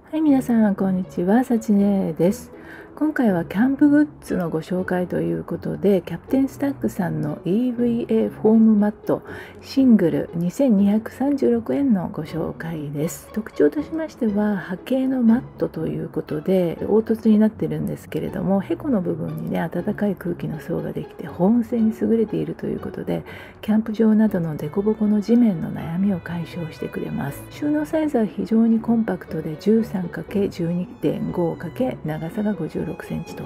はい、皆さんこんにちは、さちねです。今回はキャンプグッズのご紹介ということで、キャプテンスタックさんの EVA フォームマットシングル2236円のご紹介です。特徴としましては、波形のマットということで凹凸になってるんですけれども、へこの部分にね、暖かい空気の層ができて保温性に優れているということで、キャンプ場などの凸凹の地面の悩みを解消してくれます。収納サイズは非常にコンパクトで 13×12.5× 長さが56センチと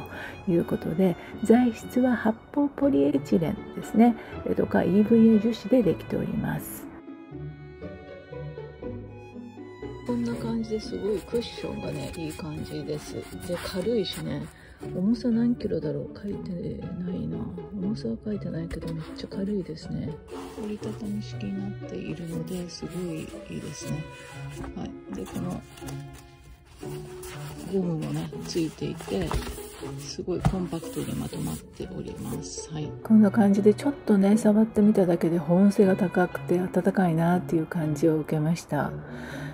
いうことで、材質は発泡ポリエチレンですね、とか EVA 樹脂でできております。こんな感じですごいクッションがね、いい感じです。で、軽いしね、重さ何キロだろう、書いてないな。重さは書いてないけどめっちゃ軽いですね。折りたたみ式になっているのですごいいいですね。はい、でこのゴムもねついていて、すごいコンパクトにまとまっております。はい、こんな感じでちょっとね触ってみただけで保温性が高くて暖かいなっていう感じを受けました。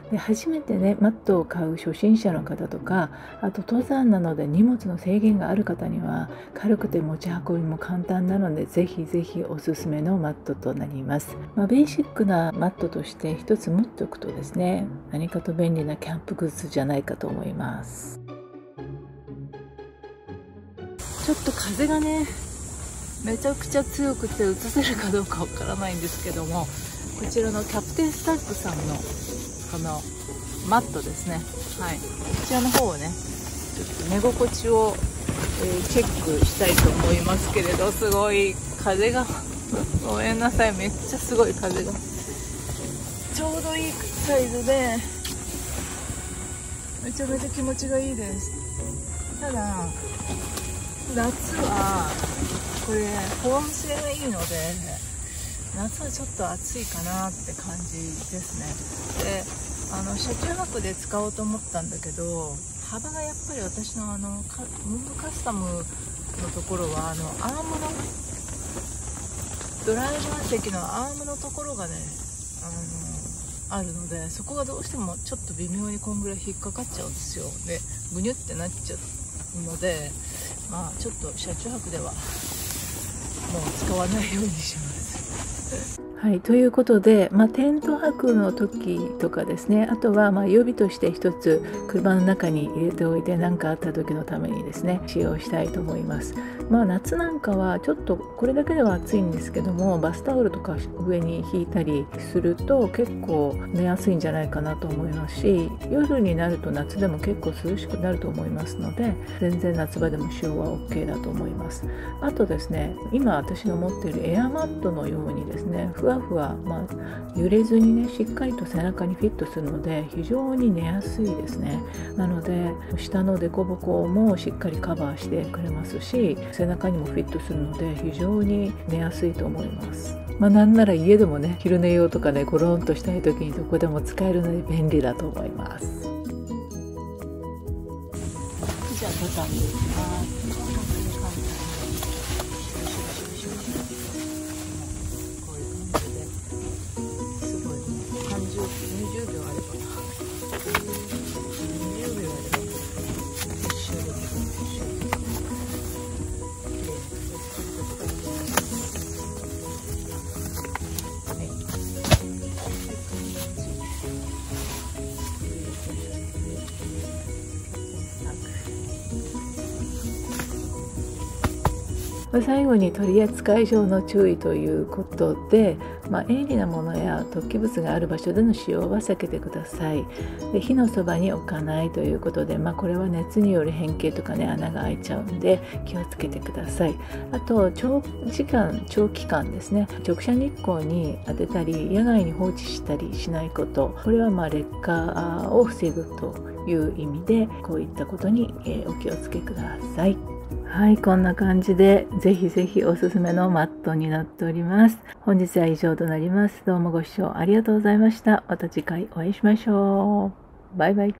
で、初めてねマットを買う初心者の方とか、あと登山なので荷物の制限がある方には軽くて持ち運びも簡単なので、ぜひぜひおすすめのマットとなります。ベーシックなマットとして一つ持っておくとですね、何かと便利なキャンプグッズじゃないかと思います。ちょっと風がねめちゃくちゃ強くて映せるかどうかわからないんですけども、こちらのキャプテンスタックさんのこのマットですね。はい、こちらの方をねちょっと寝心地を、チェックしたいと思いますけれど、すごい風がごめんなさい、めっちゃすごい風が、ちょうどいいサイズでめちゃめちゃ気持ちがいいです。ただ夏はこれ保温性がいいので、夏はちょっと暑いかなって感じですね。で、車中泊で使おうと思ったんだけど、幅がやっぱり私のムーブカスタムのところはアームのドライバー席のアームのところがねあるので、そこがどうしてもちょっと微妙にこんぐらい引っかかっちゃうんですよ。でぐにゅってなっちゃうので、ちょっと車中泊ではもう使わないようにします。はい、ということで、テント泊の時とかですね、あとは予備として一つ車の中に入れておいて、何かあった時のためにですね使用したいと思います。夏なんかはちょっとこれだけでは暑いんですけども、バスタオルとか上に引いたりすると結構寝やすいんじゃないかなと思いますし、夜になると夏でも結構涼しくなると思いますので、全然夏場でも使用は OK だと思います。あとですね、今私の持っているエアマットのようにですね、ふわふわ、揺れずにねしっかりと背中にフィットするので非常に寝やすいですね。なので下の凸凹もしっかりカバーしてくれますし、背中にもフィットするので非常に寝やすいと思います。なんなら家でもね昼寝用とかねゴロンとしたい時にどこでも使えるので便利だと思います。じゃあ畳んでいきます。20秒あれば仕上げて最後に取扱上の注意ということで、鋭利なものや突起物がある場所での使用は避けてください。で、火のそばに置かないということで、これは熱による変形とかね穴が開いちゃうんで気をつけてください。あと長期間ですね、直射日光に当てたり野外に放置したりしないこと、これは劣化を防ぐという意味でこういったことにお気をつけください。はい、こんな感じでぜひぜひおすすめのマットになっております。本日は以上となります。どうもご視聴ありがとうございました。また次回お会いしましょう。バイバイ。